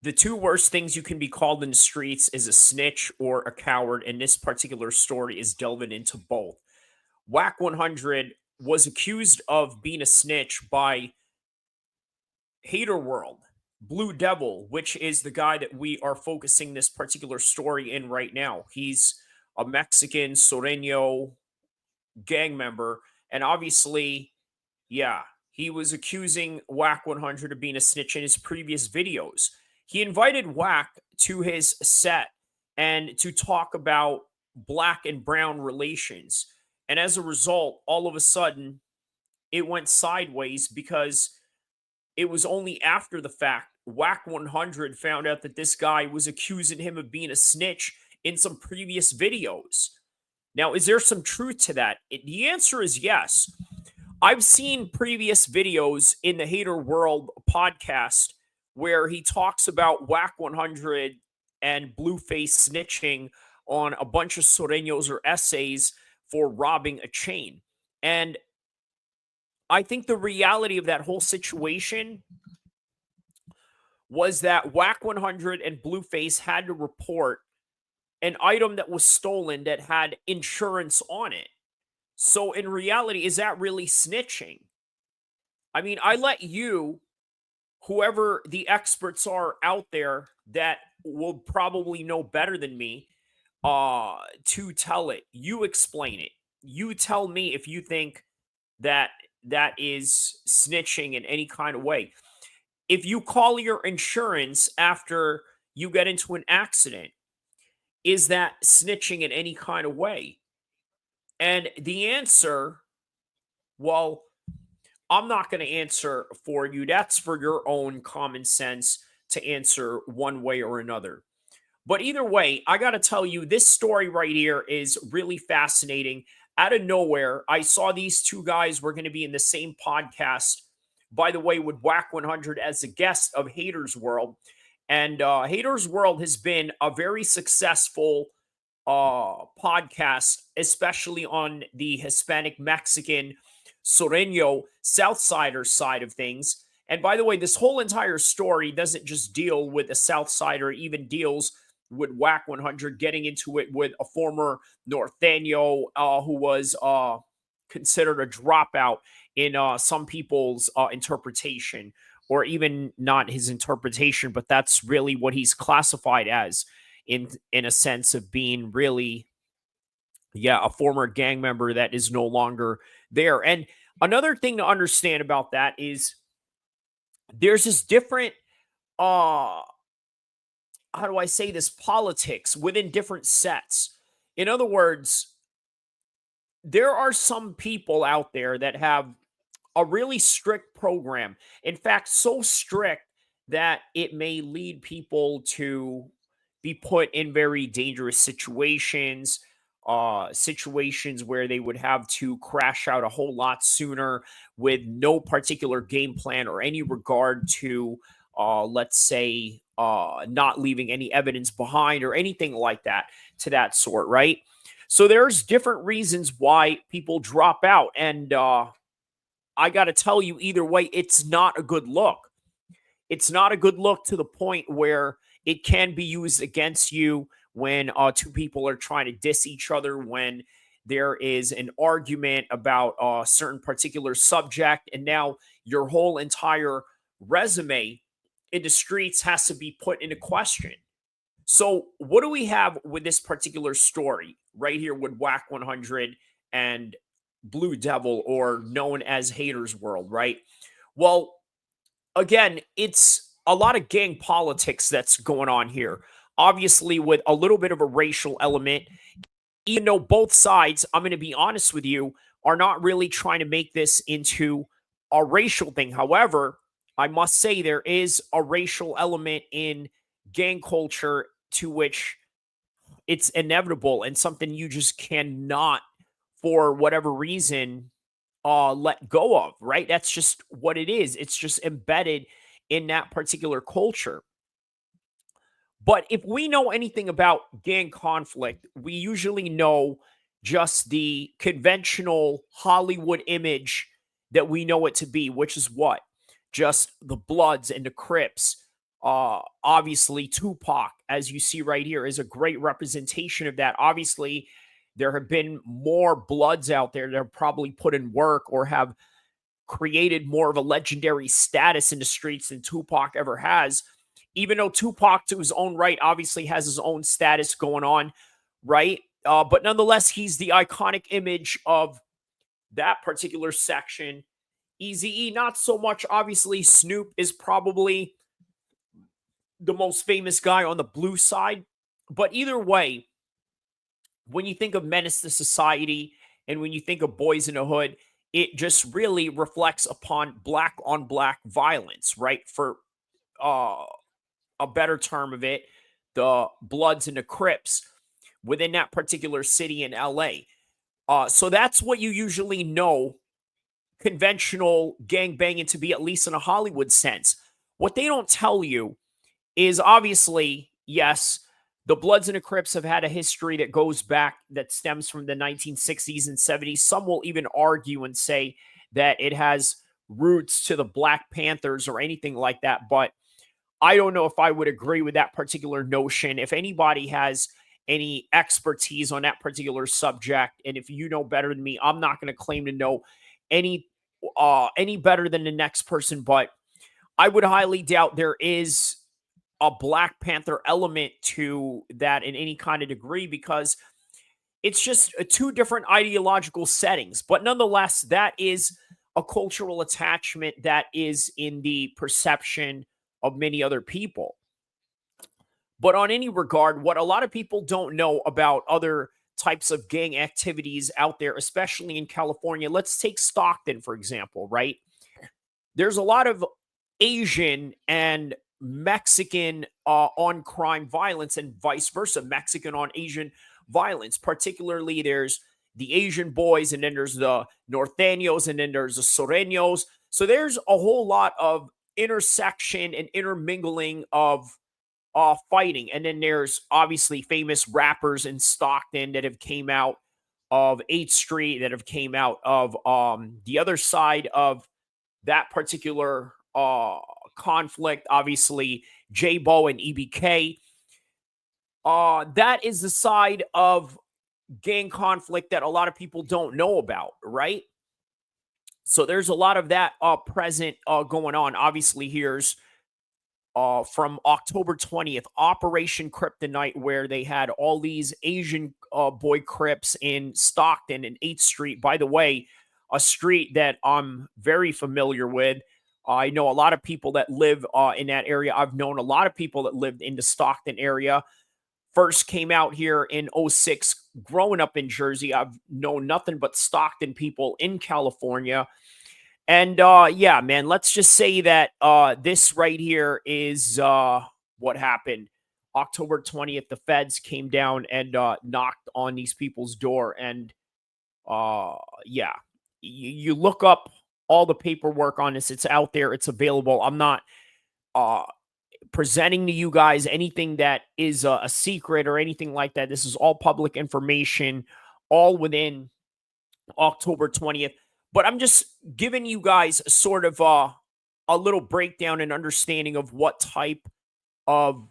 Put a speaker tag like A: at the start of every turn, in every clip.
A: The two worst things you can be called in the streets is a snitch or a coward, and this particular story is delving into both. Wack 100 was accused of being a snitch by Hater World, Blue Devil, which is the guy that we are focusing this particular story in right now. He's a Mexican Sureño gang member, and obviously, yeah, he was accusing Wack 100 of being a snitch in his previous videos. He invited Wack to his set and to talk about black and brown relations. And as a result, all of a sudden, it went sideways because it was only after the fact Wack 100 found out that this guy was accusing him of being a snitch in some previous videos. Now, is there some truth to that? The answer is yes. I've seen previous videos in the Hater World podcast where he talks about Wack 100 and Blueface snitching on a bunch of Sureños or essays for robbing a chain. And I think the reality of that whole situation was that Wack 100 and Blueface had to report an item that was stolen that had insurance on it. So in reality, is that really snitching? I mean, I let you, whoever the experts are out there that will probably know better than me, to tell it. You explain it. You tell me if you think that that is snitching in any kind of way. If you call your insurance after you get into an accident, is that snitching in any kind of way? And the answer, well, I'm not going to answer for you. That's for your own common sense to answer one way or another. But either way, I got to tell you, this story right here is really fascinating. Out of nowhere, I saw these two guys were going to be in the same podcast, by the way, with Wack 100 as a guest of Haters World. And Haters World has been a very successful podcast, especially on the Hispanic Mexican Sureño Southsider side of things. And by the way, this whole entire story doesn't just deal with a Southsider, it even deals with Wack 100 getting into it with a former Norteño who was considered a dropout in some people's interpretation, or even not his interpretation, but that's really what he's classified as in a sense of being really, yeah, a former gang member that is no longer there. And another thing to understand about that is there's this different uh how do I say this, politics within different sets. In other words, there are some people out there that have a really strict program. In fact, so strict that it may lead people to be put in very dangerous situations, situations where they would have to crash out a whole lot sooner with no particular game plan or any regard to, let's say, not leaving any evidence behind or anything like that to that sort, right? So there's different reasons why people drop out. And I got to tell you, either way, it's not a good look. It's not a good look to the point where it can be used against you when two people are trying to diss each other, when there is an argument about a certain particular subject, and now your whole entire resume in the streets has to be put into question. So, what do we have with this particular story right here with Wack 100 and Blue Devil, or known as Haters World, right? Well, again, it's a lot of gang politics that's going on here. Obviously, with a little bit of a racial element, even though both sides, I'm going to be honest with you, are not really trying to make this into a racial thing. However, I must say there is a racial element in gang culture to which it's inevitable and something you just cannot, for whatever reason, let go of, right? That's just what it is. It's just embedded in that particular culture. But if we know anything about gang conflict, we usually know just the conventional Hollywood image that we know it to be, which is what? Just the Bloods and the Crips Obviously, Tupac, as you see right here, is a great representation of that. Obviously, there have been more Bloods out there that have probably put in work or have created more of a legendary status in the streets than Tupac ever has. Even though Tupac, to his own right, obviously has his own status going on, right? But nonetheless, he's the iconic image of that particular section. Eazy-E, not so much. Obviously, Snoop is probably the most famous guy on the blue side. But either way, when you think of Menace to Society and when you think of Boys in the Hood, it just really reflects upon black on black violence, right? For uh, a better term of it, the Bloods and the Crips within that particular city in LA. So that's what you usually know conventional gang banging to be, at least in a Hollywood sense. What they don't tell you is obviously, yes, the Bloods and the Crips have had a history that goes back, that stems from the 1960s and 70s. Some will even argue and say that it has roots to the Black Panthers or anything like that. But I don't know if I would agree with that particular notion. If anybody has any expertise on that particular subject, and if you know better than me, I'm not going to claim to know any any better than the next person, but I would highly doubt there is a Black Panther element to that in any kind of degree, because it's just two different ideological settings. But nonetheless, that is a cultural attachment that is in the perception of many other people. But on any regard, what a lot of people don't know about other types of gang activities out there, especially in California, let's take Stockton, for example, right? There's a lot of Asian and Mexican on crime violence and vice versa, Mexican on Asian violence. Particularly, there's the Asian boys, and then there's the Norteños, and then there's the Sureños. So there's a whole lot of intersection and intermingling of fighting. And then there's obviously famous rappers in Stockton that have came out of 8th Street, that have came out of the other side of that particular conflict. Obviously, J-Bo and EBK. That is the side of gang conflict that a lot of people don't know about, right? So there's a lot of that present going on. Obviously, here's from October 20th, Operation Kryptonite, where they had all these Asian boy Crips in Stockton and 8th Street. By the way, a street that I'm very familiar with. I know a lot of people that live in that area. I've known a lot of people that lived in the Stockton area. First came out here in '06. Growing up in Jersey, I've known nothing but Stockton people in California. And yeah, man, let's just say that this right here is what happened. October 20th, the feds came down and knocked on these people's door. And yeah, you look up all the paperwork on this. It's out there. It's available. I'm not uh, presenting to you guys anything that is a secret or anything like that. This is all public information, all within October 20th. But I'm just giving you guys sort of a little breakdown and understanding of what type of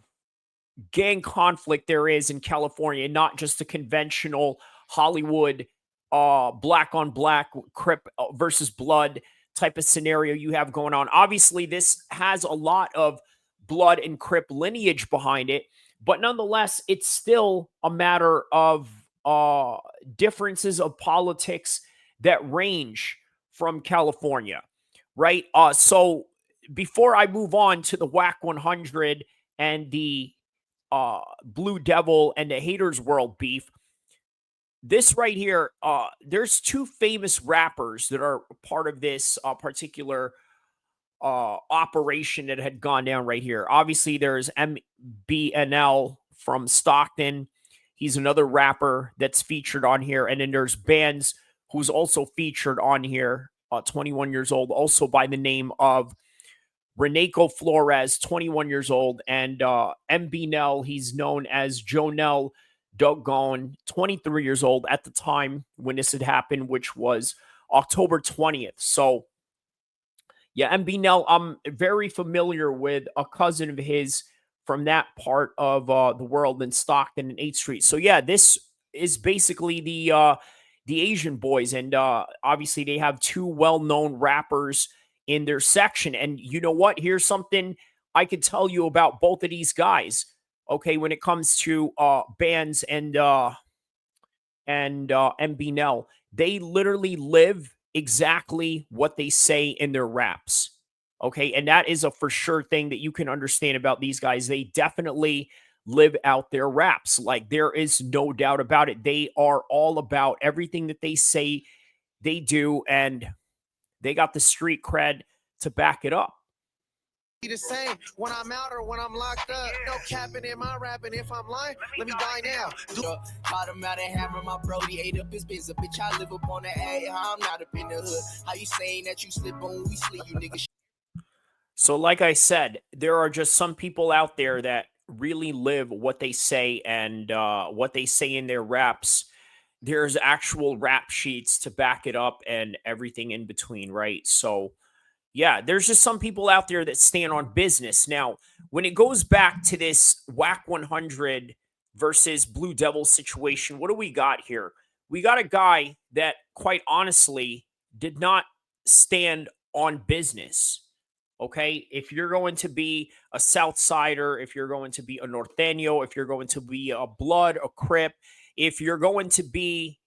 A: gang conflict there is in California, not just a conventional Hollywood black on black, Crip versus blood type of scenario you have going on. Obviously, this has a lot of blood and Crip lineage behind it, but nonetheless, it's still a matter of differences of politics that range from California, right? So before I move on to the Wack 100 and the Blue Devil and the Haters World beef, this right here, there's two famous rappers that are part of this particular operation that had gone down right here. Obviously, there's Mbnel from Stockton. He's another rapper that's featured on here. And then there's Bandz, who's also featured on here, 21 years old, also by the name of Renaco Flores, 21 years old. And Mbnel, he's known as Jonel Dogon, 23 years old at the time when this had happened, which was October 20th. So, Yeah, Mbnel, I'm very familiar with a cousin of his from that part of the world in Stockton and 8th Street. So yeah, this is basically the Asian boys, and obviously they have two well-known rappers in their section. And you know what? Here's something I could tell you about both of these guys. Okay, when it comes to bands and Mbnel, they literally live exactly what they say in their raps. Okay. And that is a for sure thing that you can understand about these guys. They definitely live out their raps. Like there is no doubt about it. They are all about everything that they say they do, and they got the street cred to back it up.
B: The same when I'm out or when I'm locked up. No capping in my rapping. If I'm lying, let me die now. Caught him out and hammer my brody ate up his biz. A bitch, I live up on the A. I'm not up in the hood. How you saying that you slip on we sleep, you niggas?
A: So, like I said, there are just some people out there that really live what they say, and what they say in their raps. There's actual rap sheets to back it up and everything in between, right? So, yeah, there's just some people out there that stand on business. Now, when it goes back to this Wack 100 versus Blue Devil situation, what do we got here? We got a guy that, quite honestly, did not stand on business. Okay. If you're going to be a Southsider, if you're going to be a Norteño, if you're going to be a Blood, a Crip, if you're going to be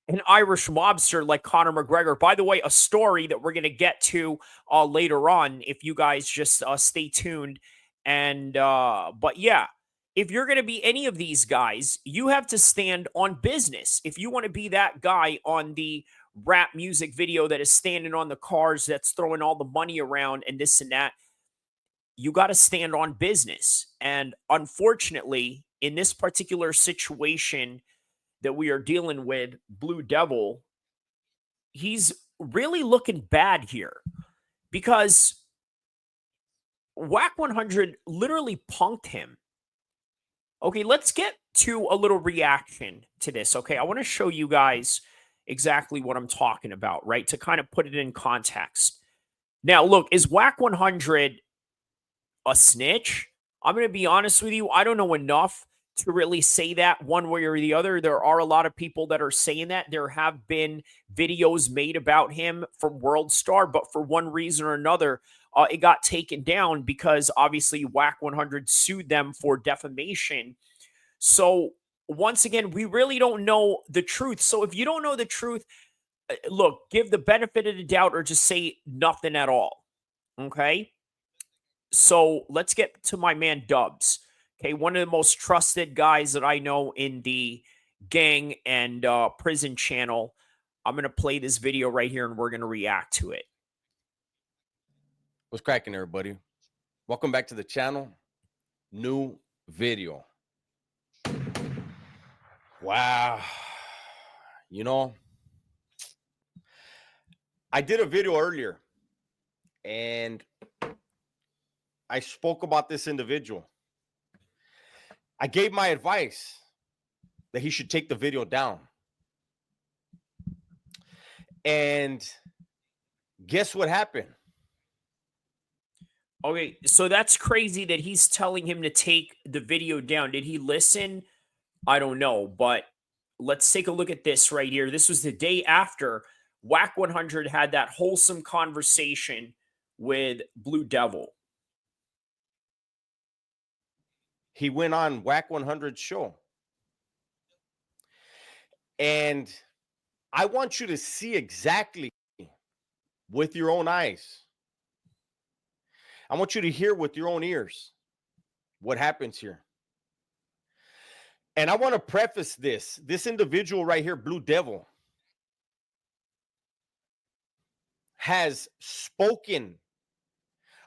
A: an Irish mobster like Conor McGregor. By the way, a story that we're going to get to later on if you guys just stay tuned. And, but yeah, if you're going to be any of these guys, you have to stand on business. If you want to be that guy on the rap music video that is standing on the cars, that's throwing all the money around and this and that, you got to stand on business. And unfortunately, in this particular situation that we are dealing with, Blue Devil, he's really looking bad here because Wack 100 literally punked him. Okay, let's get to a little reaction to this. Okay, I want to show you guys exactly what I'm talking about, right? To kind of put it in context. Now, look, is Wack 100 a snitch? I'm going to be honest with you. I don't know enough to really say that one way or the other. There are a lot of people that are saying that. There have been videos made about him from World Star, but for one reason or another, it got taken down because obviously Wack 100 sued them for defamation. So once again, we really don't know the truth. So if you don't know the truth, look, give the benefit of the doubt or just say nothing at all. Okay. So let's get to my man Dubs. Okay, one of the most trusted guys that I know in the gang and prison channel. I'm going to play this video right here and we're going to react to it.
C: What's cracking, everybody? Welcome back to the channel. New video. Wow. You know, I did a video earlier and I spoke about this individual. I gave my advice that he should take the video down. And guess what happened?
A: Okay, so that's crazy that he's telling him to take the video down. Did he listen? I don't know, but let's take a look at this right here. This was the day after Wack 100 had that wholesome conversation with Blue Devil.
C: He went on Wack 100's show. And I want you to see exactly with your own eyes. I want you to hear with your own ears what happens here. And I want to preface this. This individual right here, Blue Devil, has spoken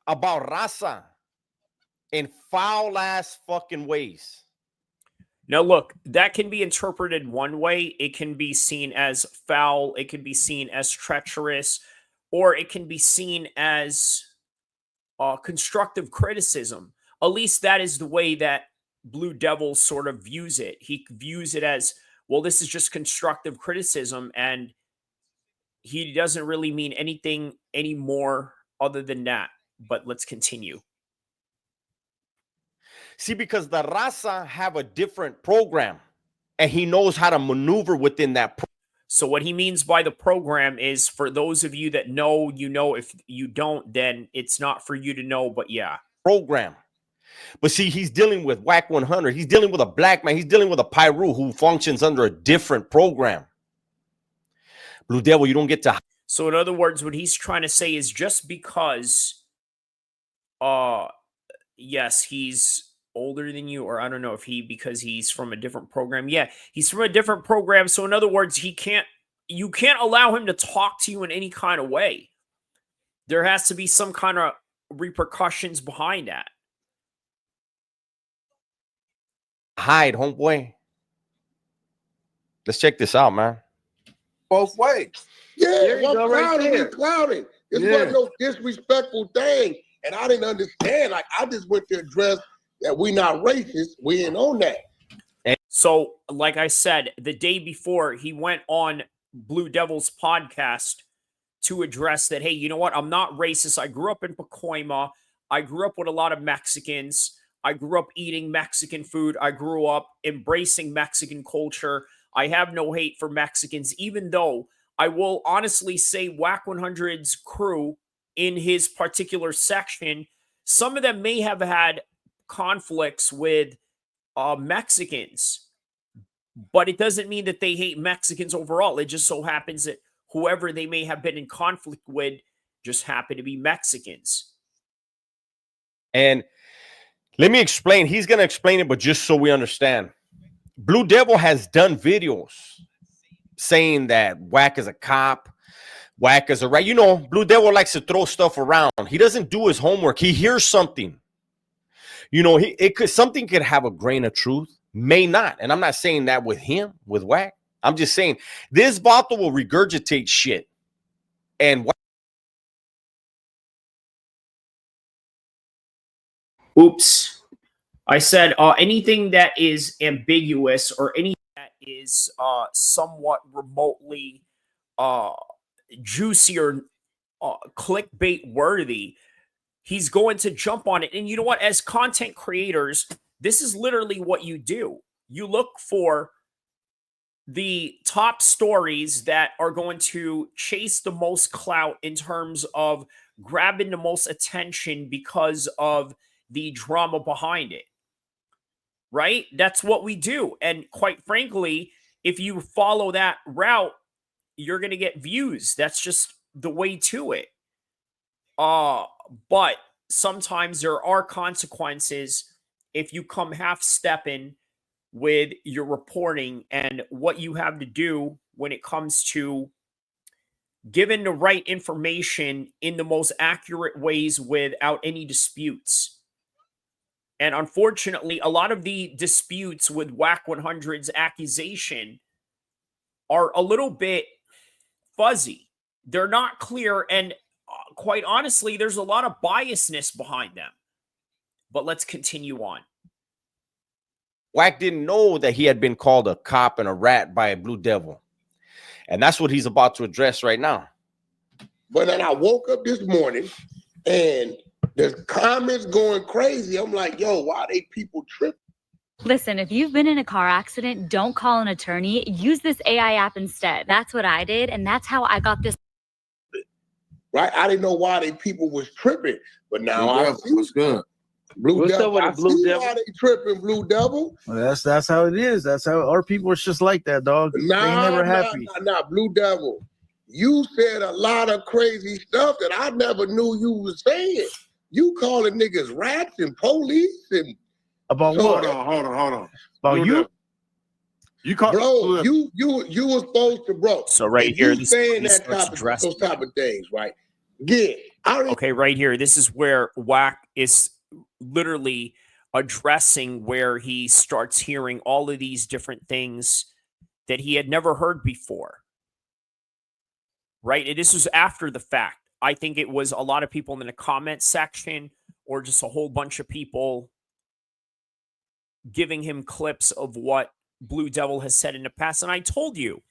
C: about raza in foul-ass fucking ways.
A: Now, look, that can be interpreted one way. It can be seen as foul. It can be seen as treacherous, or it can be seen as constructive criticism. At least that is the way that Blue Devil sort of views it. He views it as, well, this is just constructive criticism, and he doesn't really mean anything anymore other than that. But let's continue.
C: See, because the Raza have a different program, and he knows how to maneuver within that program.
A: So what he means by the program is, for those of you that know, you know. If you don't, then it's not for you to know. But yeah.
C: Program. But see, he's dealing with Wack 100. He's dealing with a black man. He's dealing with a Pyru who functions under a different program. Blue Devil, you don't get to.
A: So in other words, what he's trying to say is, just because, yes, he's older than you, or I don't know if because he's from a different program. Yeah, he's from a different program. So in other words, you can't allow him to talk to you in any kind of way. There has to be some kind of repercussions behind that.
C: Hide, homeboy. Let's check this out, man.
D: Both ways.
E: Yeah,
D: go,
E: I'm
D: right
E: clowning,
D: there.
E: clowning. This wasn't no disrespectful thing. And I didn't understand. Like, I just went to address that we not racist. We ain't on that.
A: So, like I said, the day before, he went on Blue Devil's podcast to address that, hey, you know what? I'm not racist. I grew up in Pacoima. I grew up with a lot of Mexicans. I grew up eating Mexican food. I grew up embracing Mexican culture. I have no hate for Mexicans, even though I will honestly say Wack 100's crew in his particular section, some of them may have had conflicts with Mexicans, but it doesn't mean that they hate Mexicans overall. It just so happens that whoever they may have been in conflict with just happen to be Mexicans.
C: And let me explain. He's going to explain it, but just so we understand. Blue Devil has done videos saying that Wack is a cop, Wack is a right. You know, Blue Devil likes to throw stuff around. He doesn't do his homework. He hears something. You know, something could have a grain of truth, may not. And I'm not saying that with him, with Wack. I'm just saying this vato will regurgitate shit. And
A: Oops. I said anything that is ambiguous or anything that is somewhat remotely juicy or clickbait worthy, he's going to jump on it. And you know what? As content creators, this is literally what you do. You look for the top stories that are going to chase the most clout in terms of grabbing the most attention because of the drama behind it. Right? That's what we do. And quite frankly, if you follow that route, you're going to get views. That's just the way to it. But sometimes there are consequences if you come half-stepping with your reporting and what you have to do when it comes to giving the right information in the most accurate ways without any disputes. And unfortunately, a lot of the disputes with Wack 100's accusation are a little bit fuzzy. They're not clear, and quite honestly, there's a lot of biasness behind them. But let's continue on.
C: Wack didn't know that he had been called a cop and a rat by a Blue Devil. And that's what he's about to address right now.
E: But then I woke up this morning and there's comments going crazy. I'm like, yo, why they people tripping?
F: Listen, if you've been in a car accident, don't call an attorney. Use this AI app instead. That's what I did, and that's how I got this.
E: Right? I didn't know why they people was tripping, but now I see
D: what's good.
E: Blue
D: What's
E: Devil.
D: up with
E: I
D: the Blue
E: see
D: Devil?
E: why they tripping, Blue Devil.
G: Well, that's how it is. That's how our people are just like that, dog. They never happy.
E: Nah, Blue Devil. You said a lot of crazy stuff that I never knew you was saying. You calling niggas rats and police and
G: About
E: So-
G: what?
D: Hold on.
G: About
D: Blue
G: you?
D: Devil. You call
E: bro, you were supposed to, bro.
A: So right
E: if
A: here,
E: you
A: this
E: saying
A: he
E: that
A: starts
E: type of,
A: addressing.
E: those type of things, right? Yeah, I don't
A: Okay, right here. This is where Wack is literally addressing where he starts hearing all of these different things that he had never heard before. Right? And this was after the fact. I think it was a lot of people in the comment section or just a whole bunch of people giving him clips of what Blue Devil has said in the past. And I told you,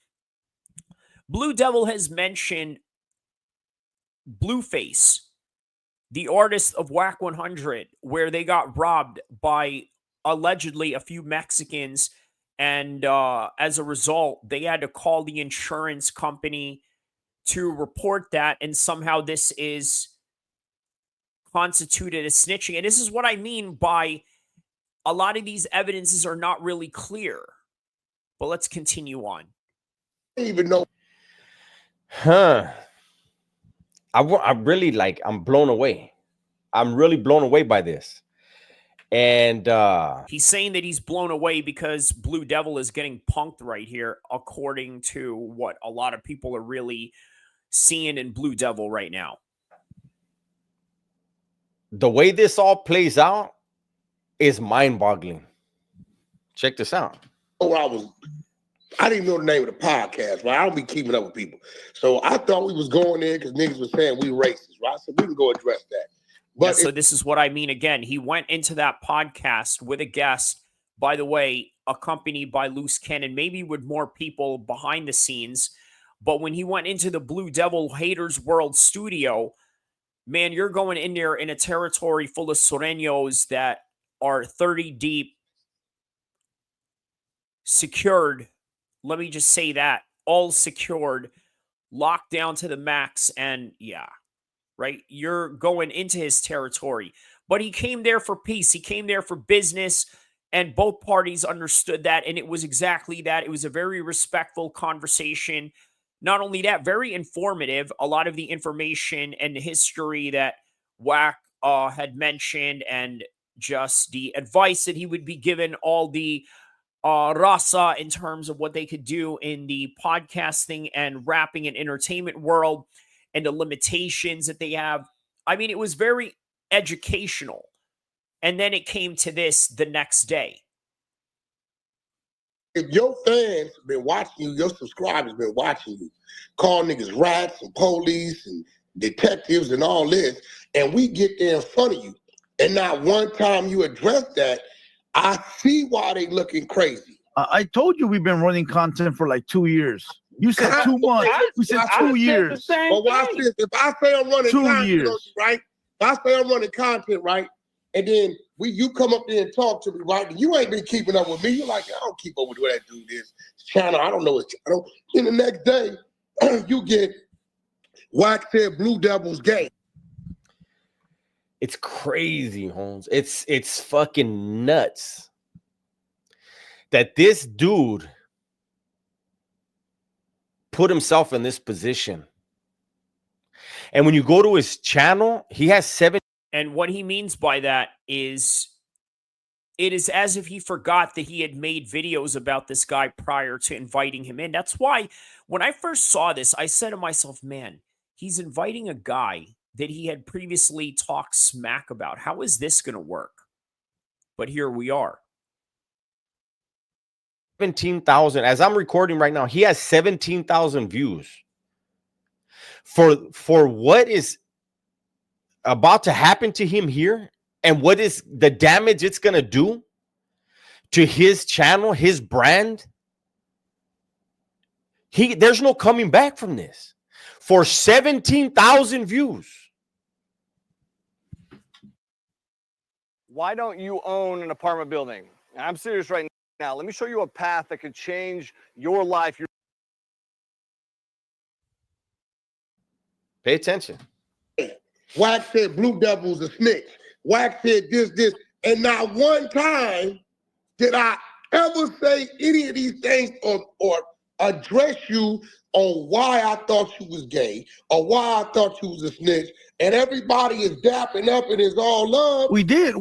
A: Blue Devil has mentioned Blueface, the artist of Wack 100, where they got robbed by allegedly a few Mexicans. And as a result, they had to call the insurance company to report that. And somehow this is constituted as snitching. And this is what I mean by a lot of these evidences are not really clear. But let's continue on.
E: Even know.
C: Huh. I really like, I'm blown away. I'm really blown away by this. And
A: he's saying that he's blown away because Blue Devil is getting punked right here, according to what a lot of people are really seeing in Blue Devil right now.
C: The way this all plays out is mind-boggling. Check this out.
E: Oh, I didn't know the name of the podcast, right? I don't be keeping up with people. So I thought we was going in because niggas was saying we racist, right? So we can go address that. But
A: yeah, so this is what I mean. Again, he went into that podcast with a guest, by the way, accompanied by Loose Cannon, maybe with more people behind the scenes. But when he went into the Blue Devil Haters World studio, man, you're going in there in a territory full of Sureños that are 30 deep, secured. Let me just say that. All secured, locked down to the max, and yeah. Right? You're going into his territory. But he came there for peace. He came there for business, and both parties understood that, and it was exactly that. It was a very respectful conversation. Not only that, very informative. A lot of the information and the history that Wack had mentioned, and just the advice that he would be given all the raza in terms of what they could do in the podcasting and rapping and entertainment world, and the limitations that they have. I mean, it was very educational. And then it came to this the next day.
E: If your fans have been watching you, your subscribers been watching you, call niggas rats and police and detectives and all this, and we get there in front of you, and not one time you address that, I see why they looking crazy.
G: I told you we've been running content for like 2 years. You said 2 months. We said 2 years.
E: But watch this. If I say I'm running
G: 2
E: content,
G: years.
E: right? If I say I'm running content, right? And then you come up there and talk to me, right? And you ain't been keeping up with me. You're like, I don't keep up with what that dude is. Channel, I don't know his channel. Then the next day, you get Wack said Blue Devil's gay.
C: It's crazy, Holmes. It's fucking nuts that this dude put himself in this position. And when you go to his channel, he has 7.
A: And what he means by that is it is as if he forgot that he had made videos about this guy prior to inviting him in. That's why when I first saw this, I said to myself, man, he's inviting a guy that he had previously talked smack about. How is this going to work? But here we are.
C: 17,000. As I'm recording right now, he has 17,000 views. For what is about to happen to him here, and what is the damage it's going to do to his channel, his brand, there's no coming back from this. For 17,000 views.
H: Why don't you own an apartment building? I'm serious right now. Let me show you a path that could change your life.
C: Pay attention.
E: Wack said Blue Devil's a snitch. Wack said this, and not one time did I ever say any of these things or address you on why I thought you was gay or why I thought you was a snitch. And everybody is dapping up and it's all love.
G: We did.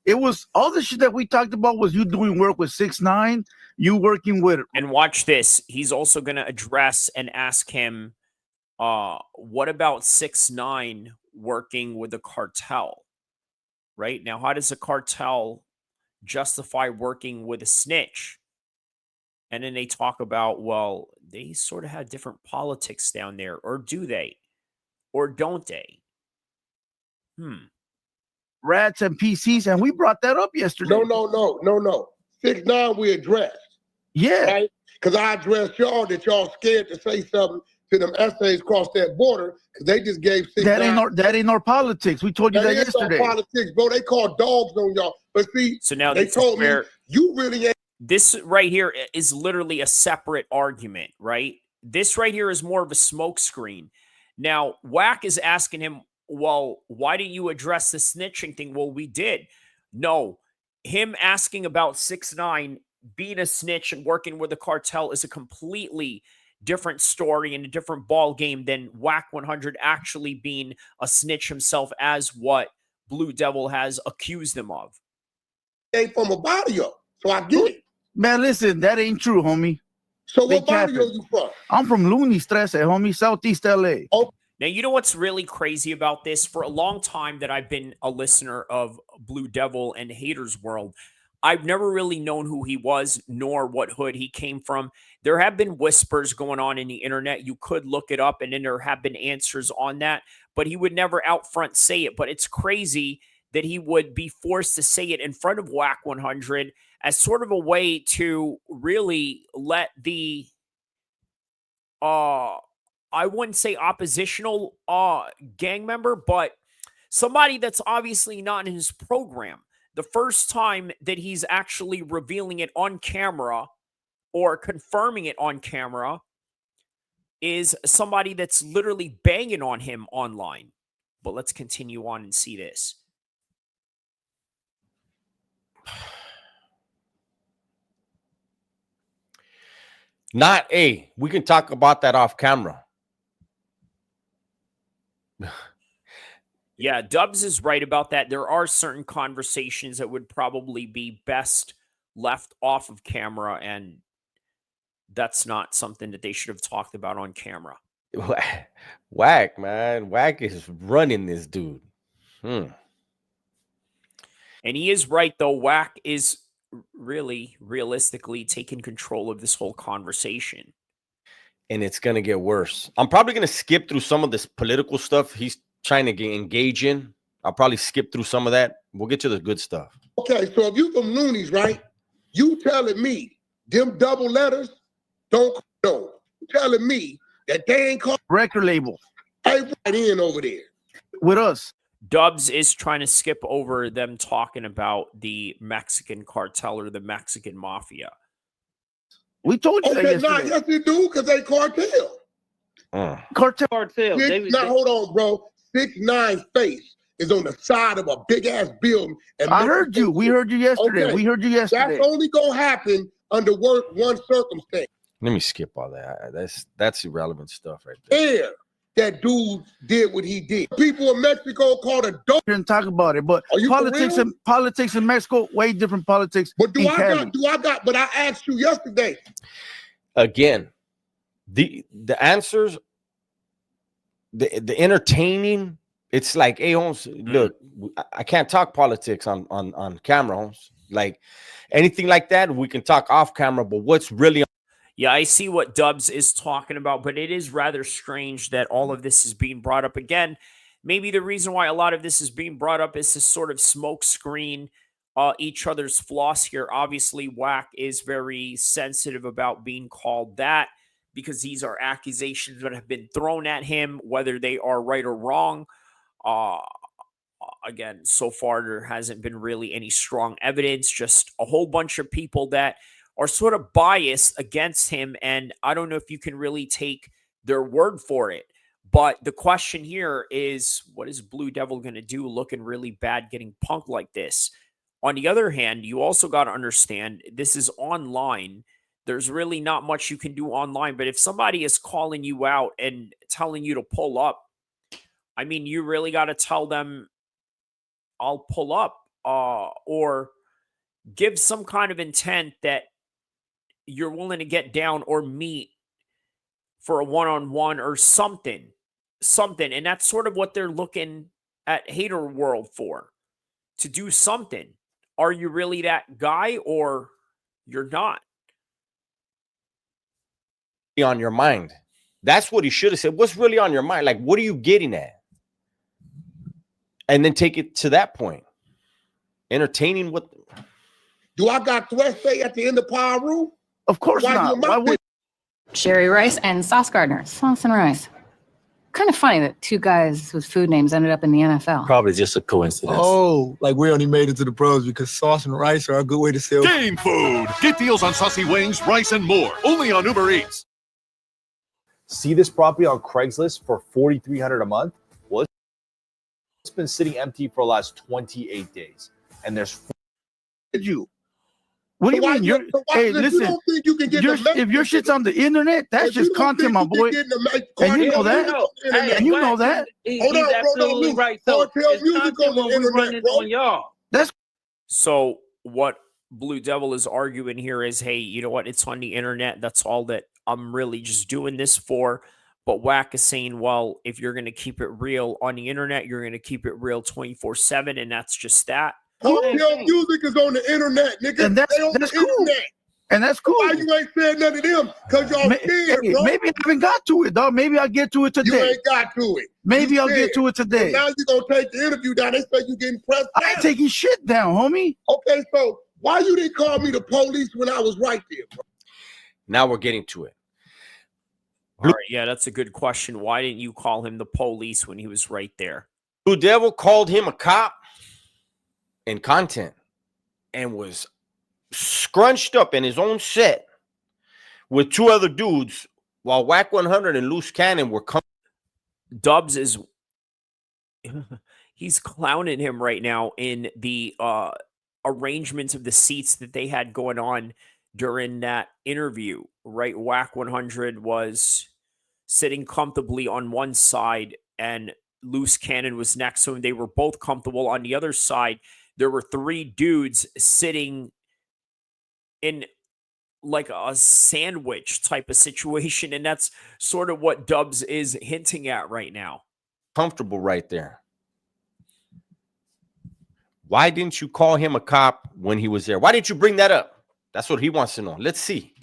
G: It was all the shit that we talked about was you doing work with 6ix9ine, you working with.
A: And watch this. He's also going to address and ask him, what about 6ix9ine working with a cartel? Right? Now, how does a cartel justify working with a snitch? And then they talk about, well, they sort of had different politics down there. Or do they? Or don't they?
G: Rats and PCs, and we brought that up yesterday.
E: No. 6ix9ine we addressed.
G: Yeah.
E: Right? because I addressed y'all that y'all scared to say something to them essays across that border because they just gave 6
G: that ain't our politics. We told you that
E: is
G: yesterday.
E: Our politics, bro. They call dogs on y'all. But see,
A: So now
E: they
A: this
E: told
A: is where
E: me you really ain't.
A: this right here is literally a separate argument, right? This right here is more of a smokescreen. Now, Wack is asking him, well, why didn't you address the snitching thing? Well, we did. No, him asking about 6ix9ine being a snitch and working with the cartel is a completely different story and a different ball game than Wack 100 actually being a snitch himself, as what Blue Devil has accused him of.
E: Ain't from a barrio, so I get it.
G: Man, listen, that ain't true, homie.
E: So
G: They
E: what barrio
G: capping.
E: you from?
G: I'm from Looney Stress, homie, Southeast LA.
E: Oh,
A: now, you know what's really crazy about this? For a long time that I've been a listener of Blue Devil and Haters World, I've never really known who he was nor what hood he came from. There have been whispers going on in the internet. You could look it up, and then there have been answers on that, but he would never out front say it. But it's crazy that he would be forced to say it in front of Wack 100 as sort of a way to really let the I wouldn't say oppositional gang member, but somebody that's obviously not in his program. The first time that he's actually revealing it on camera or confirming it on camera is somebody that's literally banging on him online. But let's continue on and see this.
C: We can talk about that off camera.
A: Yeah, Dubs is right about that. There are certain conversations that would probably be best left off of camera, and that's not something that they should have talked about on camera.
C: Wack, man. Wack is running this dude.
A: And he is right, though. Wack is really, realistically taking control of this whole conversation.
C: And it's going to get worse. I'm probably going to skip through some of this political stuff he's trying to engage in. I'll probably skip through some of that. We'll get to the good stuff.
E: okay, so if you from Loonies, right? You telling me them double letters don't know. You telling me that they ain't called
G: Record label.
E: right in over there.
G: With us.
A: Dubs is trying to skip over them talking about the Mexican cartel or the Mexican mafia.
G: We told you that
E: Okay, nah,
G: yesterday.
E: yes they do, because they cartel.
G: Cartel.
E: Now hold on, bro. 6ix9ine face is on the side of a big ass building. And
G: I heard you. We heard you yesterday.
E: Okay.
G: We heard you yesterday.
E: That's only gonna happen under one circumstance.
C: Let me skip all that. That's irrelevant stuff right there.
E: There, that dude did what he did. People in Mexico called a dope.
G: And talk about it, but
E: Are you for real?
G: politics in Mexico, way different politics.
E: But
G: in Cali.
E: but I asked you yesterday.
C: Again, the answers, the entertaining, it's like, hey, Holmes, look, I can't talk politics on camera, Holmes. Like anything like that, we can talk off camera, but what's really
A: Yeah, I see what Dubs is talking about, but it is rather strange that all of this is being brought up again. Maybe the reason why a lot of this is being brought up is to sort of smoke screen each other's flaws here. Obviously, Wack is very sensitive about being called that because these are accusations that have been thrown at him, whether they are right or wrong. Again, so far there hasn't been really any strong evidence, just a whole bunch of people that are sort of biased against him, and I don't know if you can really take their word for it. But the question here is, what is Blue Devil going to do looking really bad getting punked like this? On the other hand, you also got to understand this is online. There's really not much you can do online, but if somebody is calling you out and telling you to pull up, I mean, you really got to tell them, I'll pull up, or give some kind of intent that you're willing to get down or meet for a one-on-one or something. And that's sort of what they're looking at Hater World for, to do something. Are you really that guy or you're not?
C: on your mind? That's what he should have said. What's really on your mind? Like, what are you getting at? And then take it to that point. Entertaining what?
E: Do I got threats say at the end of Power Room?
G: Of course
E: Why
G: not.
E: you in my
G: Why would?
E: picture?
I: Sherry Rice and Sauce Gardner. Sauce and Rice. Kind of funny that two guys with food names ended up in the NFL.
J: Probably just a coincidence.
K: Oh, like we only made it to the pros because sauce and rice are a good way to sell.
L: Game food. Get deals on saucy wings, rice, and more. Only on Uber Eats.
M: See this property on Craigslist for $4,300 a month? Well, it's been sitting empty for the last 28 days, and there's.
G: You. What do you mean? Hey, listen.
E: You don't think you can get
G: if your shit's on the internet, that's just content, my boy. And you know that. And you know that.
E: Hold on, bro. No, right. So tell music on the internet, bro.
A: Y'all. That's so. What Blue Devil is arguing here is, hey, you know what? It's on the internet. That's all that I'm really just doing this for. But Wack is saying, well, if you're going to keep it real on the internet, you're going to keep it real 24/7, and that's just that.
E: Hotel music is on the internet, nigga.
G: And that's cool.
E: Internet.
G: And that's cool.
E: Why you ain't saying none of them? Because y'all scared, bro.
G: Maybe I haven't got to it, dog. Maybe I'll get to it today.
E: You ain't got to it.
G: Maybe I'll get to it today.
E: So now you're going to take the interview down. They say you getting pressed down.
G: I ain't taking shit down, homie.
E: Okay, so why you didn't call me the police when I was right there, bro?
C: Now we're getting to it.
A: All right, yeah, that's a good question. Why didn't you call him the police when he was right there?
C: Blue Devil called him a cop in content and was scrunched up in his own set with two other dudes while Wack 100 and Loose Cannon were coming.
A: Dubs is he's clowning him right now in the arrangements of the seats that they had going on during that interview, right? Wack 100 was sitting comfortably on one side and Loose Cannon was next to him. They were both comfortable. On the other side, there were three dudes sitting in like a sandwich type of situation. And that's sort of what Dubs is hinting at right now.
C: Comfortable right there. Why didn't you call him a cop when he was there? Why didn't you bring that up? That's what he wants to know. Let's see.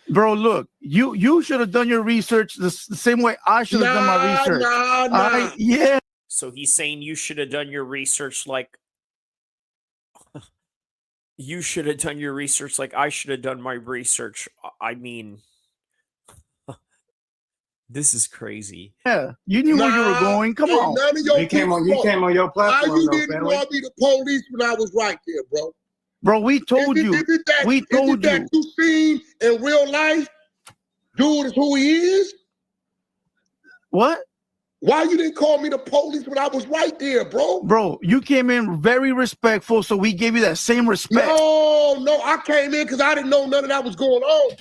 G: Bro, look, you should have done your research the same way I should have done my research. Yeah.
A: So he's saying you should have done your research like you should have done your research like I should have done my research. I mean, this is crazy.
G: Yeah, you knew where you were going. Come on.
E: None of your
K: You came on your platform.
E: Why you didn't call me the police when I was right there, bro?
G: Bro, we told you. We told you.
E: That you seen in real life, dude is who he is?
G: What?
E: Why you didn't call me the police when I was right there, bro?
G: Bro, you came in very respectful, so we gave you that same respect.
E: No, I came in because I didn't know none of that was going on.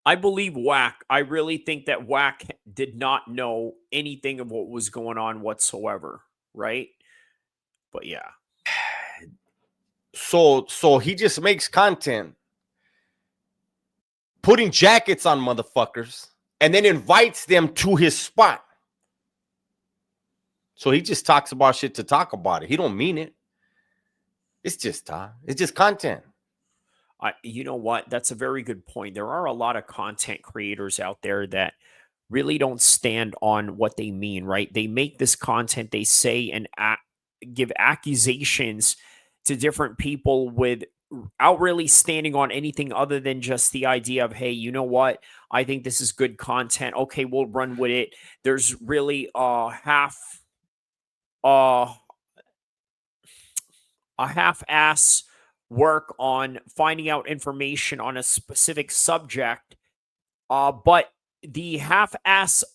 A: I believe Wack. I really think that Wack did not know anything of what was going on whatsoever, right? But yeah.
C: So he just makes content putting jackets on motherfuckers and then invites them to his spot. So he just talks about shit to talk about it. He don't mean it. It's just content.
A: You know what? That's a very good point. There are a lot of content creators out there that really don't stand on what they mean, right? They make this content, they say and give accusations to different people without really standing on anything other than just the idea of, hey, you know what? I think this is good content. Okay, we'll run with it. There's really a half-ass work on finding out information on a specific subject, but the half-ass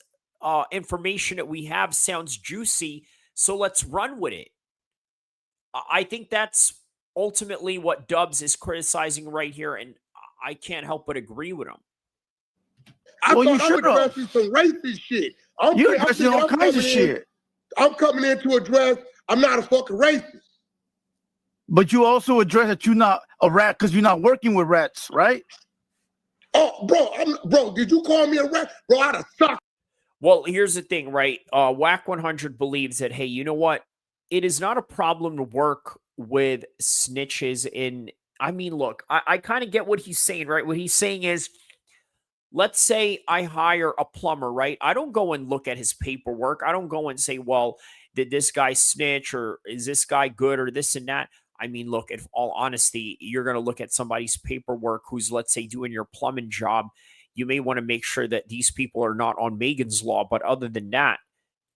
A: information that we have sounds juicy, so let's run with it. I think that's ultimately what Dubs is criticizing right here, and I can't help but agree with him.
E: I'm addressing some racist shit.
G: You're addressing all kinds of shit.
E: I'm coming in to address, I'm not a fucking racist.
G: But you also address that you're not a rat because you're not working with rats, right?
E: Oh, bro, did you call me a rat? Bro, I'd have sucked.
A: Well, here's the thing, right? Wack 100 believes that, hey, you know what? It is not a problem to work with snitches I mean, look, I kind of get what he's saying, right? What he's saying is, let's say I hire a plumber, right? I don't go and look at his paperwork. I don't go and say, well, did this guy snitch or is this guy good or this and that? I mean, look, in all honesty, you're going to look at somebody's paperwork who's, let's say, doing your plumbing job. You may want to make sure that these people are not on Megan's Law. But other than that,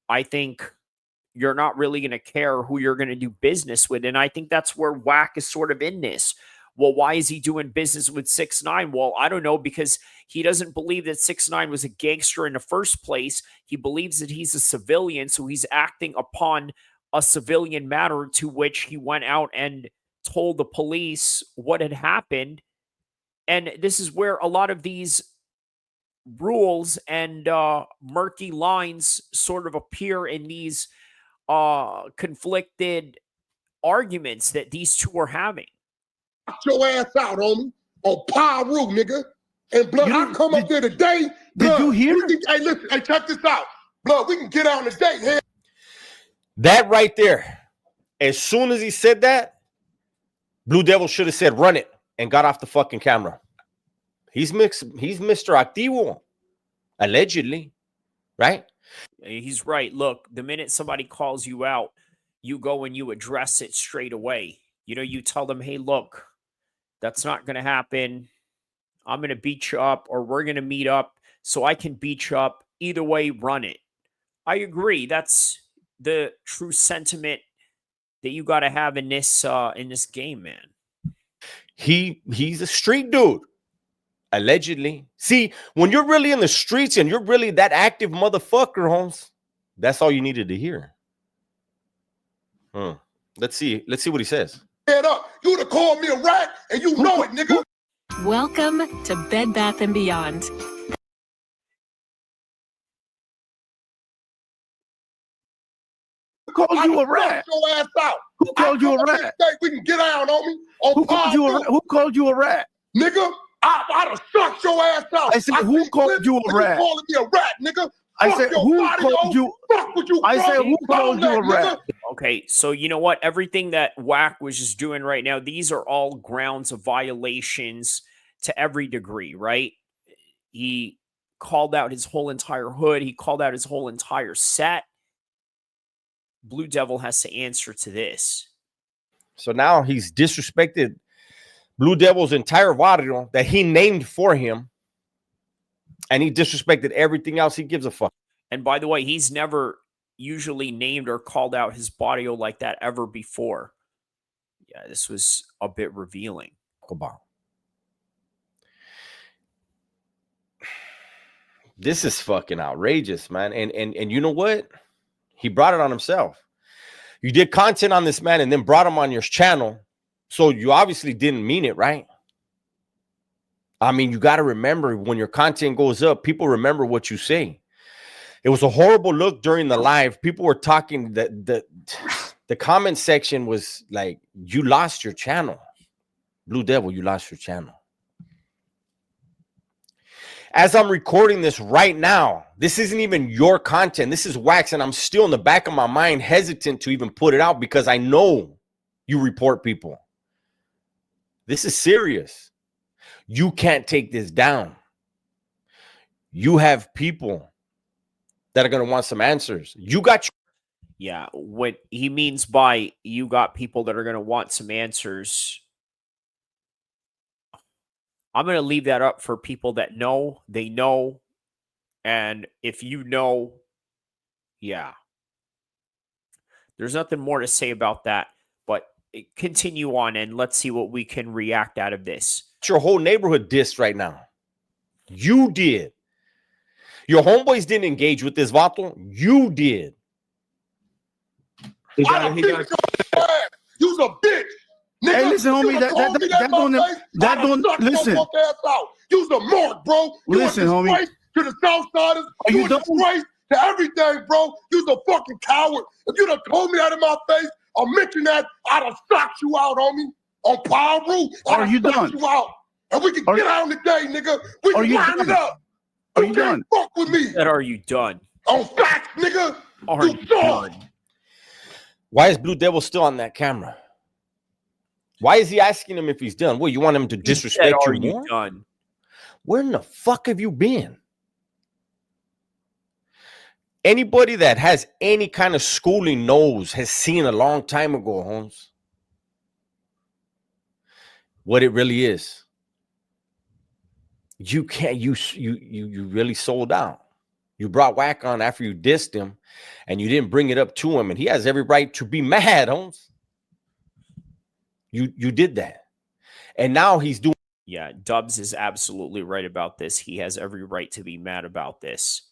A: I think you're not really going to care who you're going to do business with. And I think that's where Wack is sort of in this. Well, why is he doing business with 6ix9ine? Well, I don't know, because he doesn't believe that 6ix9ine was a gangster in the first place. He believes that he's a civilian, so he's acting upon a civilian matter, to which he went out and told the police what had happened. And this is where a lot of these rules and murky lines sort of appear in these conflicted arguments that these two are having.
E: Your ass out, homie, on Pyro, nigga. And blood, I come up there today.
G: Did you hear?
E: Hey, listen, hey, check this out. Blood, we can get out today. Hey.
C: That right there, as soon as he said that, Blue Devil should have said, run it, and got off the fucking camera. He's Mr. Activo, allegedly, right?
A: He's right. Look, the minute somebody calls you out, you go and you address it straight away. You know, you tell them, hey, look, that's not going to happen. I'm going to beat you up, or we're going to meet up so I can beat you up. Either way, run it. I agree. That's the true sentiment that you got to have in this game, man.
C: He's a street dude, allegedly. See, when you're really in the streets and you're really that active motherfucker, Holmes, that's all you needed to hear. Let's see what he says.
E: Head up. You would have called me a rat, and you know it, nigga.
J: Welcome to Bed Bath & Beyond.
G: Who called you a rat?
E: Your ass out.
G: Who called you a rat?
E: We can get out, homie.
G: Who called you a rat?
E: Nigga, I'd have sucked your ass out.
G: I said, who called you a rat?
E: You calling me a rat, nigga.
G: I said, who called you? I said, who called you a rat?
A: Okay, so you know what? Everything that Wack was just doing right now, these are all grounds of violations to every degree, right? He called out his whole entire hood. He called out his whole entire set. Blue Devil has to answer to this.
C: So now he's disrespected Blue Devil's entire barrio that he named for him. And he disrespected everything else. He gives a fuck.
A: And by the way, he's never usually named or called out his barrio like that ever before. Yeah, this was a bit revealing.
C: This is fucking outrageous, man. And you know what? He brought it on himself. You did content on this man and then brought him on your channel. So you obviously didn't mean it, right? I mean, you got to remember, when your content goes up, people remember what you say. It was a horrible look during the live. People were talking that the comment section was like, you lost your channel. Blue Devil, you lost your channel. As I'm recording this right now, this isn't even your content. This is Wax, and I'm still in the back of my mind hesitant to even put it out because I know you report people. This is serious. You can't take this down. You have people that are going to want some answers. You got...
A: Yeah, what he means by you got people that are going to want some answers, I'm going to leave that up for people that know. They know. And if you know, yeah. There's nothing more to say about that. But continue on and let's see what we can react out of this.
C: Your whole neighborhood dissed right now. You did. Your homeboys didn't engage with this, Vato. You did.
E: You's a bitch. Nigga,
G: hey, listen, homie, that don't listen.
E: You's a mark, bro.
G: Listen, homie.
E: To the Southsiders, you a disgrace to everything, bro. You's a fucking coward. If you'd have told me that in my face or mentioned that, I'd have socked you out, homie. On Pyro,
G: are you done?
E: You out. And we can get out today, nigga. We can line it up.
G: Are you done?
E: Fuck with me.
A: That are you done?
E: On facts, nigga.
A: Are you done?
C: Why is Blue Devil still on that camera? Why is he asking him if he's done? Well, you want him to disrespect you more?
A: Done?
C: Where in the fuck have you been? Anybody that has any kind of schooling knows, has seen a long time ago, Holmes. what it really is. You can't, you really sold out. You brought Wack on after you dissed him, and you didn't bring it up to him, and he has every right to be mad, Holmes. You did that. And now he's doing.
A: Yeah, Dubs is absolutely right about this. He has every right to be mad about this,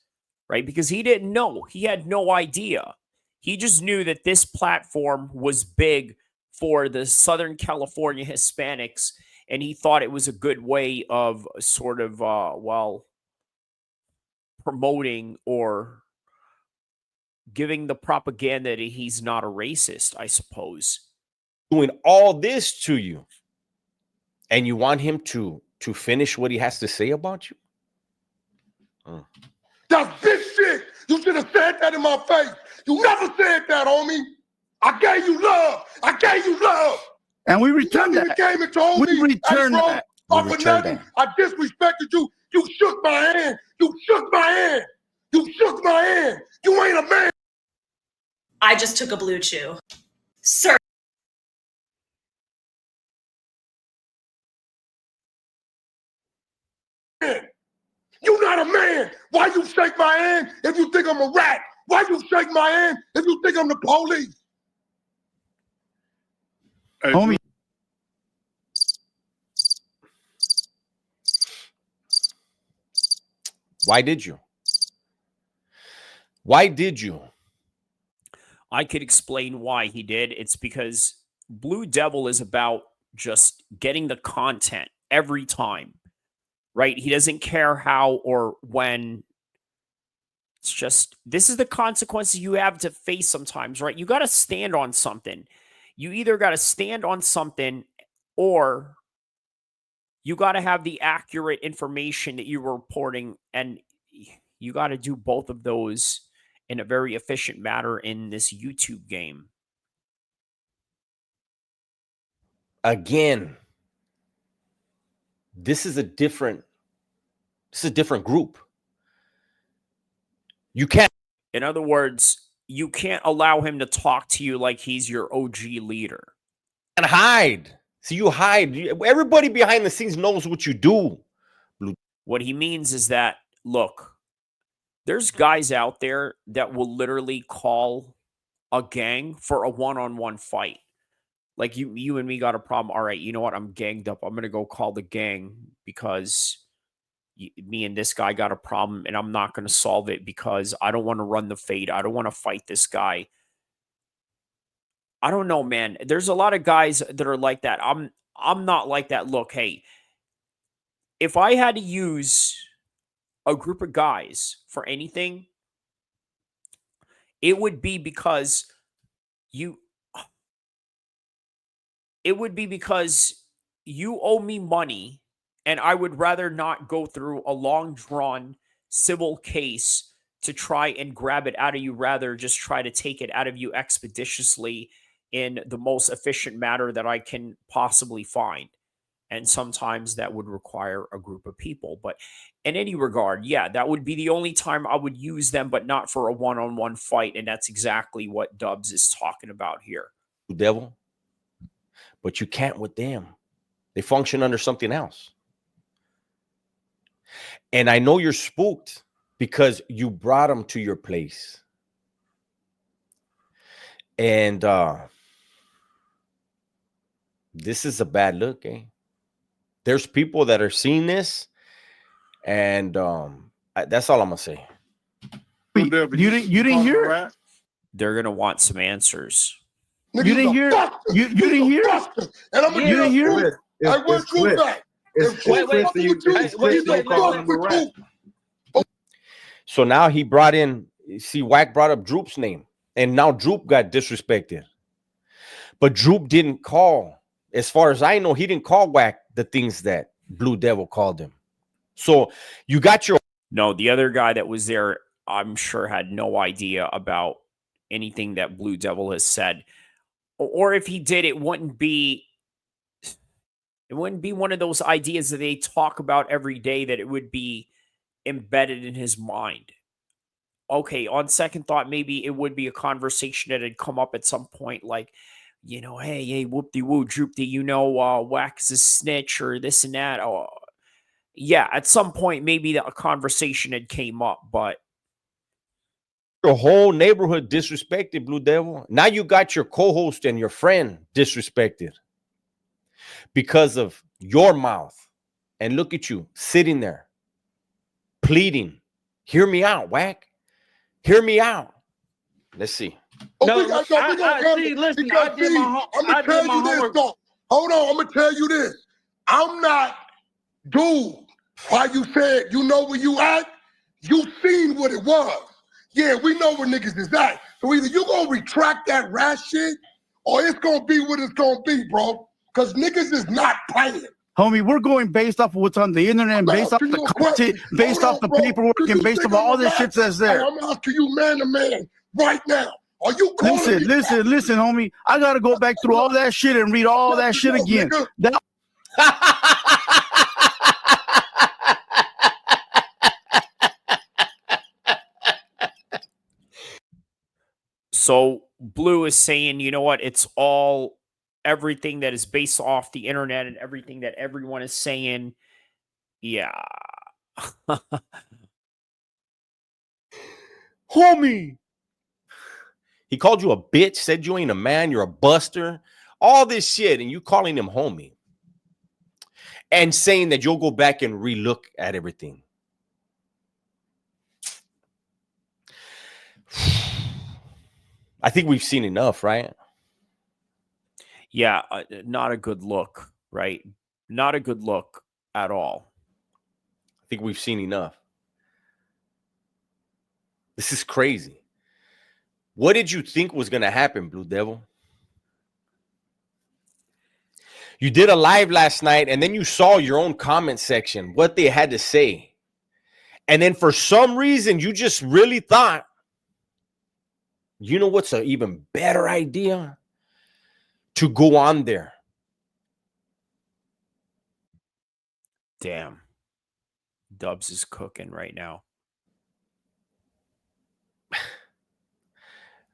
A: right? Because he didn't know. He had no idea. He just knew that this platform was big for the Southern California Hispanics, and he thought it was a good way of sort of, well, promoting or giving the propaganda that he's not a racist, I suppose.
C: Doing all this to you, and you want him to finish what he has to say about you?
E: That's big shit. You should have said that in my face. You never said that, homie. I gave you love. I gave you love.
G: And we returned that.
E: Came and told
G: we returned that.
E: I disrespected you. You shook my hand. You shook my hand. You shook my hand. You ain't a man.
N: I just took a blue chew. Sir.
E: You not a man. Why you shake my hand if you think I'm a rat? Why you shake my hand if you think I'm the police?
G: Homie.
C: Why did you? Why did you?
A: I could explain why he did. It's because Blue Devil is about just getting the content every time, right? He doesn't care how or when. It's just, this is the consequences you have to face sometimes, right? You got to stand on something. You either got to stand on something or you got to have the accurate information that you're reporting, and you got to do both of those in a very efficient manner in this YouTube game.
C: Again, this is a different group. You can't.
A: In other words, you can't allow him to talk to you like he's your OG leader.
C: And hide. See, you hide. Everybody behind the scenes knows what you do.
A: What he means is that, look, there's guys out there that will literally call a gang for a one-on-one fight. Like you and me got a problem. All right, you know what? I'm ganged up. I'm going to go call the gang because me and this guy got a problem, and I'm not going to solve it because I don't want to run the fade. I don't want to fight this guy. I don't know, man. There's a lot of guys that are like that. I'm not like that. Look, hey, if I had to use a group of guys for anything, it would be because you owe me money, and I would rather not go through a long drawn civil case to try and grab it out of you, rather just try to take it out of you expeditiously in the most efficient manner that I can possibly find. And sometimes that would require a group of people. But in any regard, yeah, that would be the only time I would use them, but not for a one-on-one fight. And that's exactly what Dubs is talking about here.
C: Devil. But you can't with them. They function under something else. And I know you're spooked because you brought them to your place. And this is a bad look, eh? There's people that are seeing this, and that's all I'm gonna say.
G: You didn't hear it?
A: They're gonna want some answers.
E: You didn't hear? You didn't hear? And I'm gonna
G: you didn't hear it?
E: I went through that.
C: So now he brought in. See, Wack brought up Droop's name, and now Droop got disrespected. But Droop didn't call. As far as I know, he didn't call Wack the things that Blue Devil called him. So you got your...
A: No, the other guy that was there, I'm sure, had no idea about anything that Blue Devil has said. Or if he did, it wouldn't be one of those ideas that they talk about every day, that it would be embedded in his mind. Okay, on second thought, maybe it would be a conversation that had come up at some point, like, you know, hey, whoop-de-woo, droop-de, you know, Wack is a snitch or this and that. Oh, yeah, at some point, maybe a conversation had came up, but
C: your whole neighborhood disrespected, Blue Devil. Now you got your co-host and your friend disrespected because of your mouth. And look at you sitting there pleading. Hear me out, Wack. Hear me out. Let's see.
E: Oh, we got to
G: see, listen, I did my
E: I'm going to tell you this, though. Hold on, I'm going to tell you this. I'm not, dude, why you said, you know where you at? You seen what it was. Yeah, we know where niggas is at. So either you going to retract that rat shit or it's going to be what it's going to be, bro. Because niggas is not playing.
G: Homie, we're going based off of what's on the internet, and based off the content, based off the paperwork, and based off all this shit that's there.
E: I'm asking you man to man right now. Are you calling me?
G: Listen, homie. I got to go back through all that shit and read all that shit again.
A: So Blue is saying, you know what? It's all everything that is based off the internet and everything that everyone is saying. Yeah.
C: Homie. He called you a bitch, said you ain't a man, you're a buster. All this shit, and you calling him homie. And saying that you'll go back and relook at everything. I think we've seen enough, right?
A: Yeah, not a good look, right? Not a good look at all.
C: I think we've seen enough. This is crazy. What did you think was going to happen, Blue Devil? You did a live last night, and then you saw your own comment section, what they had to say. And then for some reason, you just really thought, you know what's an even better idea? To go on there.
A: Damn. Dubs is cooking right now.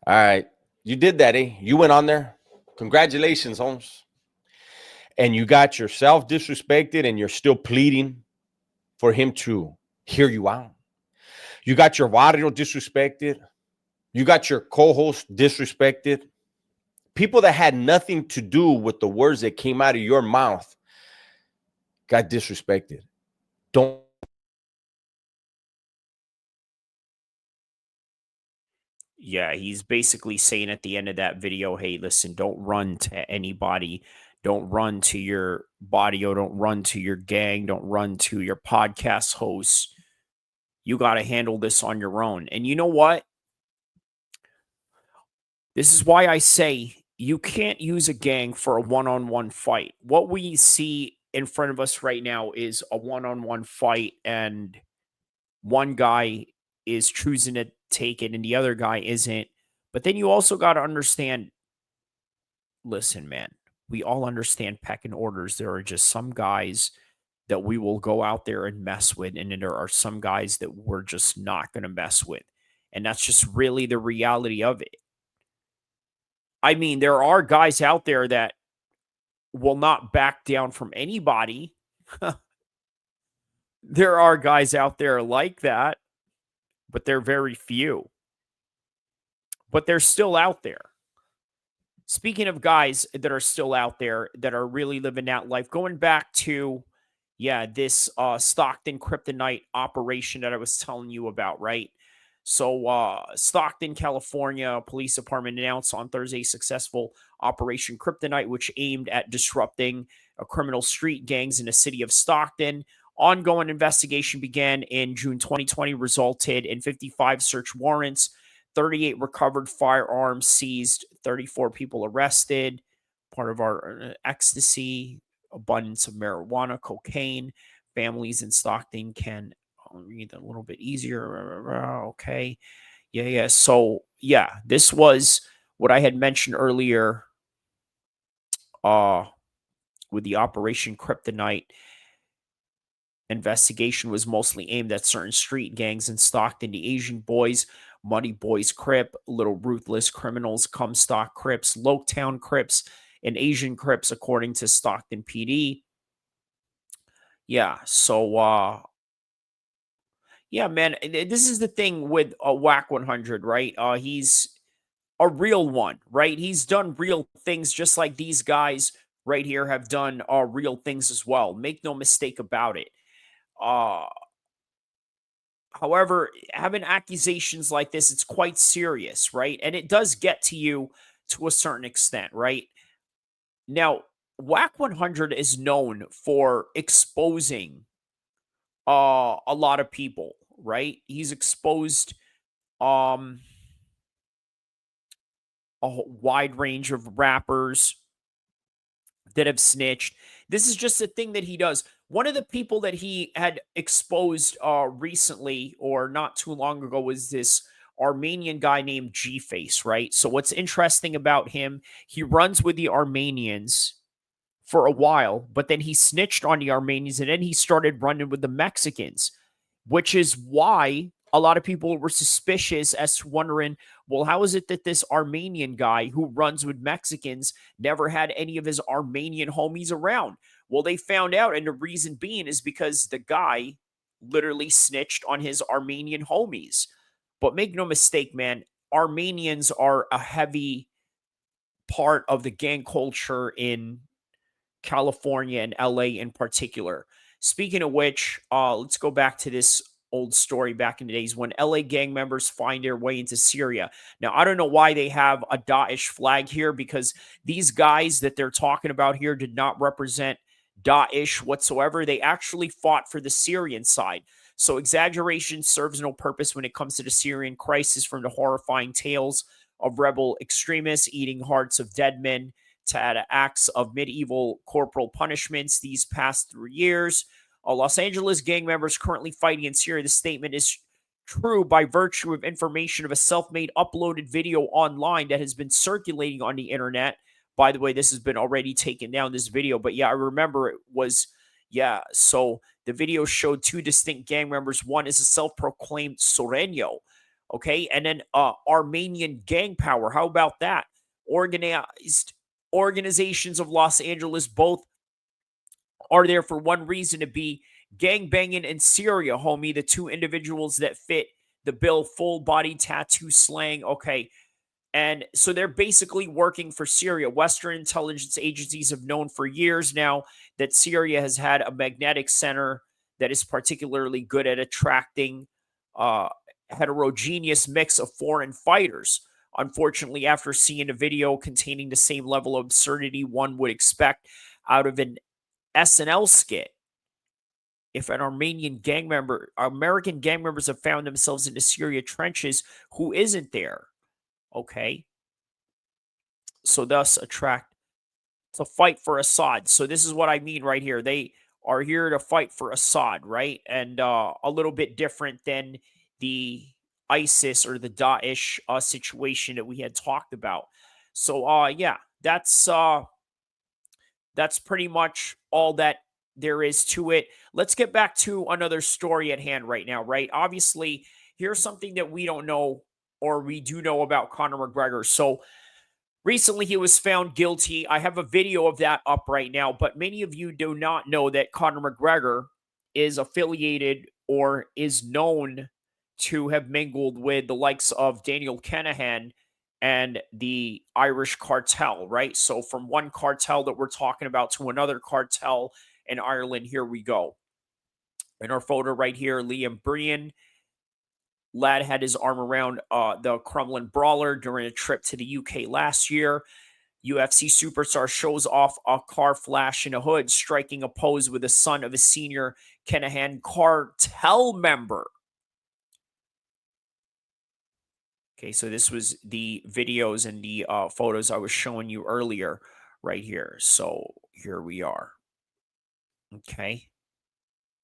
C: All right. You did that, eh? You went on there. Congratulations, Holmes. And you got yourself disrespected and you're still pleading for him to hear you out. You got your barrio disrespected. You got your co-host disrespected. People that had nothing to do with the words that came out of your mouth got disrespected. Don't.
A: Yeah, he's basically saying at the end of that video, hey, listen, don't run to anybody. Don't run to your barrio. Don't run to your gang. Don't run to your podcast hosts. You got to handle this on your own. And you know what? This is why I say you can't use a gang for a one-on-one fight. What we see in front of us right now is a one-on-one fight, and one guy is choosing to take it and the other guy isn't. But then you also got to understand, listen, man, we all understand pecking orders. There are just some guys that we will go out there and mess with, and then there are some guys that we're just not going to mess with. And that's just really the reality of it. I mean, there are guys out there that will not back down from anybody. There are guys out there like that, but they're very few. But they're still out there. Speaking of guys that are still out there that are really living that life, going back to, this Stockton kryptonite operation that I was telling you about, right? So Stockton, California Police Department announced on Thursday successful Operation Kryptonite, which aimed at disrupting criminal street gangs in the city of Stockton. Ongoing investigation began in June 2020, resulted in 55 search warrants, 38 recovered firearms seized, 34 people arrested, part of our ecstasy, abundance of marijuana, cocaine. Families in Stockton can read a little bit easier. Okay. Yeah. So, this was what I had mentioned earlier with the Operation Kryptonite. Investigation was mostly aimed at certain street gangs in Stockton. The Asian boys Money Boys Crip, Little Ruthless Criminals, Comstock Crips, Loketown Crips, and Asian Crips, according to Stockton PD. Yeah, so yeah, man, this is the thing with Wack 100, right? He's a real one, right? He's done real things just like these guys right here have done real things as well. Make no mistake about it. Uh However, having accusations like this, it's quite serious, right? And it does get to you to a certain extent, right? Now, Wack 100 is known for exposing a lot of people, right? He's exposed um wide range of rappers that have snitched. This is just a thing that he does. One of the people that he had exposed recently or not too long ago was this Armenian guy named G Face, right? So what's interesting about him, he runs with the Armenians for a while, but then he snitched on the Armenians and then he started running with the Mexicans, which is why a lot of people were suspicious as to wondering, well, how is it that this Armenian guy who runs with Mexicans never had any of his Armenian homies around? Well, they found out, and the reason being is because the guy literally snitched on his Armenian homies. But make no mistake, man, Armenians are a heavy part of the gang culture in California and LA in particular. Speaking of which, let's go back to this old story back in the days when LA gang members find their way into Syria. Now, I don't know why they have a Daesh flag here because these guys that they're talking about here did not represent Daesh whatsoever. They actually fought for the Syrian side. So exaggeration serves no purpose when it comes to the Syrian crisis, from the horrifying tales of rebel extremists eating hearts of dead men to acts of medieval corporal punishments these past 3 years. Los Angeles gang members currently fighting in Syria. The statement is true by virtue of information of a self-made uploaded video online that has been circulating on the internet. By the way, this has been already taken down, this video, but yeah, I remember it was, yeah, so the video showed two distinct gang members. One is a self-proclaimed Sureño, okay, and then Armenian gang power. How about that? Organized organizations of Los Angeles both are there for one reason, to be gang banging in Syria, homie. The two individuals that fit the bill, full body tattoo slang. Okay. And so they're basically working for Syria. Western intelligence agencies have known for years now that Syria has had a magnetic center that is particularly good at attracting heterogeneous mix of foreign fighters. Unfortunately, after seeing a video containing the same level of absurdity one would expect out of an SNL skit, if an American gang members have found themselves in the Syria trenches, who isn't there? Okay. So thus attract to fight for Assad. So this is what I mean right here. They are here to fight for Assad, right? And a little bit different than the ISIS or the Daesh situation that we had talked about. So yeah, that's pretty much all that there is to it. Let's get back to another story at hand right now, right? Obviously, here's something that we don't know, or we do know, about Conor McGregor. So recently he was found guilty. I have a video of that up right now, but many of you do not know that Conor McGregor is affiliated or is known to have mingled with the likes of Daniel Kinahan and the Irish cartel, right? So from one cartel that we're talking about to another cartel in Ireland, here we go. In our photo right here, Liam Bryan. Lad had his arm around the Crumlin brawler during a trip to the UK last year. UFC superstar shows off a car flash in a hood, striking a pose with the son of a senior Kinahan cartel member. Okay, so this was the videos and the photos I was showing you earlier right here. So here we are. Okay.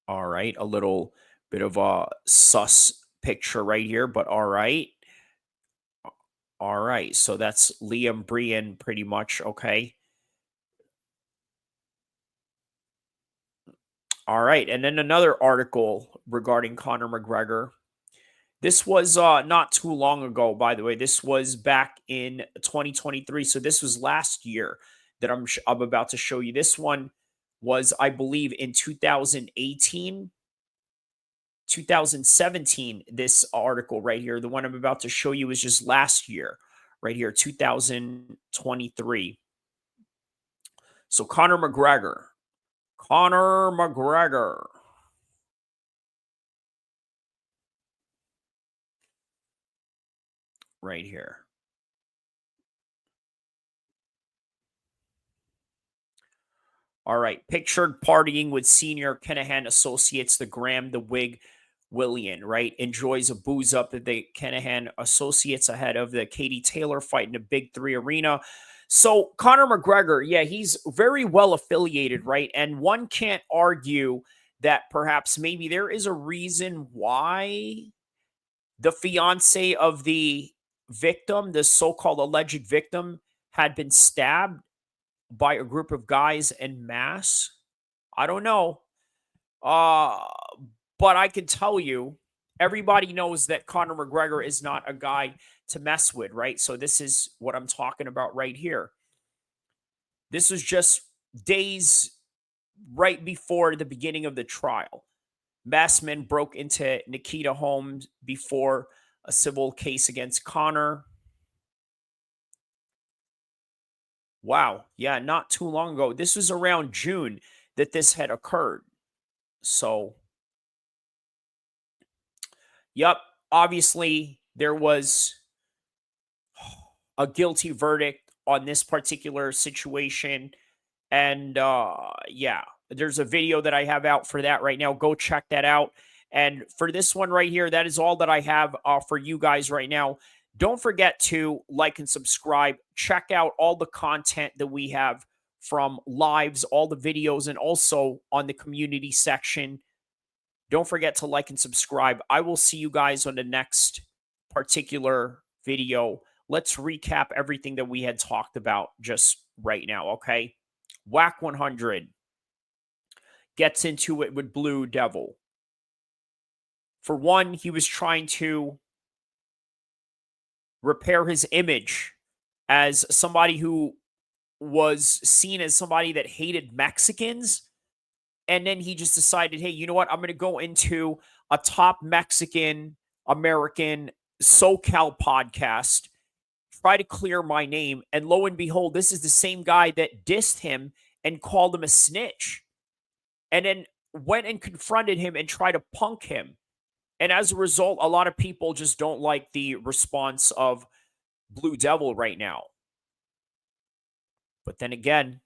A: All right. A little bit of a sus picture right here, but all right. All right. So that's Liam Bryan pretty much. Okay. All right. And then another article regarding Conor McGregor. This was not too long ago, by the way. This was back in 2023. So this was last year that I'm about to show you. This one was, I believe, in 2018, 2017. This article right here, the one I'm about to show you, is just last year, right here, 2023. So Conor McGregor. Right here. All right. Pictured partying with senior Kinahan associates, the Graham, the Wig, Willian, right? Enjoys a booze up at the Kinahan associates ahead of the Katie Taylor fight in the Big 3 arena. So Conor McGregor, yeah, he's very well affiliated, right? And one can't argue that perhaps maybe there is a reason why the fiance of the victim, the so-called alleged victim, had been stabbed by a group of guys en masse. I don't know. But I can tell you, everybody knows that Conor McGregor is not a guy to mess with, right? So this is what I'm talking about right here. This was just days right before the beginning of the trial. Masked men broke into Nikita homes before a civil case against Conor. Wow. Yeah, not too long ago. This was around June that this had occurred. So, yep, obviously there was a guilty verdict on this particular situation. And yeah, there's a video that I have out for that right now. Go check that out. And for this one right here, that is all that I have for you guys right now. Don't forget to like and subscribe. Check out all the content that we have from lives, all the videos, and also on the community section. Don't forget to like and subscribe. I will see you guys on the next particular video. Let's recap everything that we had talked about just right now, okay? Wack 100 gets into it with Blue Devil. For one, he was trying to repair his image as somebody who was seen as somebody that hated Mexicans. And then he just decided, hey, you know what? I'm going to go into a top Mexican American SoCal podcast, try to clear my name. And lo and behold, this is the same guy that dissed him and called him a snitch. And then went and confronted him and tried to punk him. And as a result, a lot of people just don't like the response of Blue Devil right now. But then again,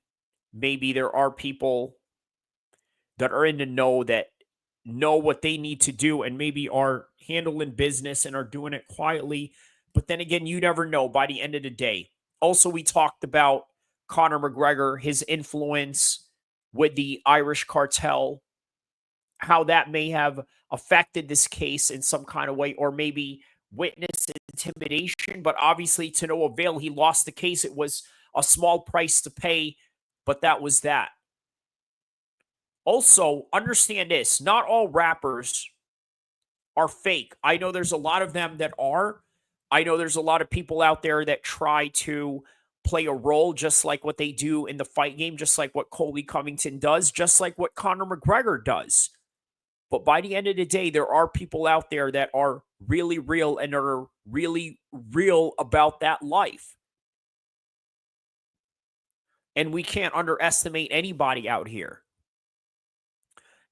A: maybe there are people that are in the know that know what they need to do and maybe are handling business and are doing it quietly. But then again, you never know by the end of the day. Also, we talked about Conor McGregor, his influence with the Irish cartel, how that may have affected this case in some kind of way, or maybe witness intimidation. But obviously, to no avail, he lost the case. It was a small price to pay, but that was that. Also, understand this, not all rappers are fake. I know there's a lot of them that are. I know there's a lot of people out there that try to play a role just like what they do in the fight game, just like what Colby Covington does, just like what Conor McGregor does. But by the end of the day, there are people out there that are really real and are really real about that life. And we can't underestimate anybody out here.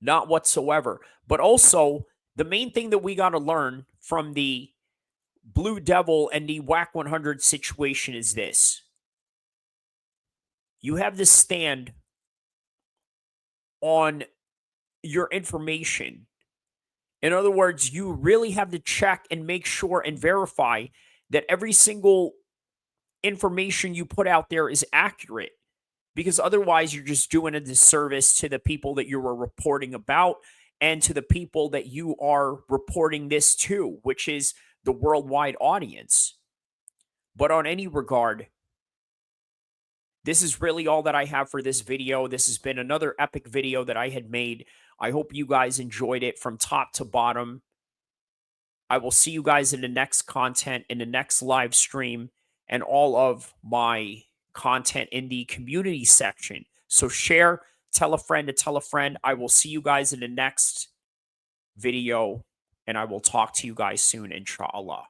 A: Not whatsoever. But also, the main thing that we got to learn from the Blue Devil and the Wack 100 situation is this. You have to stand on your information. In other words, you really have to check and make sure and verify that every single information you put out there is accurate. Because otherwise, you're just doing a disservice to the people that you were reporting about and to the people that you are reporting this to, which is the worldwide audience. But on any regard, this is really all that I have for this video. This has been another epic video that I had made. I hope you guys enjoyed it from top to bottom. I will see you guys in the next content, in the next live stream, and all of my content in the community section. So share, tell a friend to tell a friend. I will see you guys in the next video, and I will talk to you guys soon, inshallah.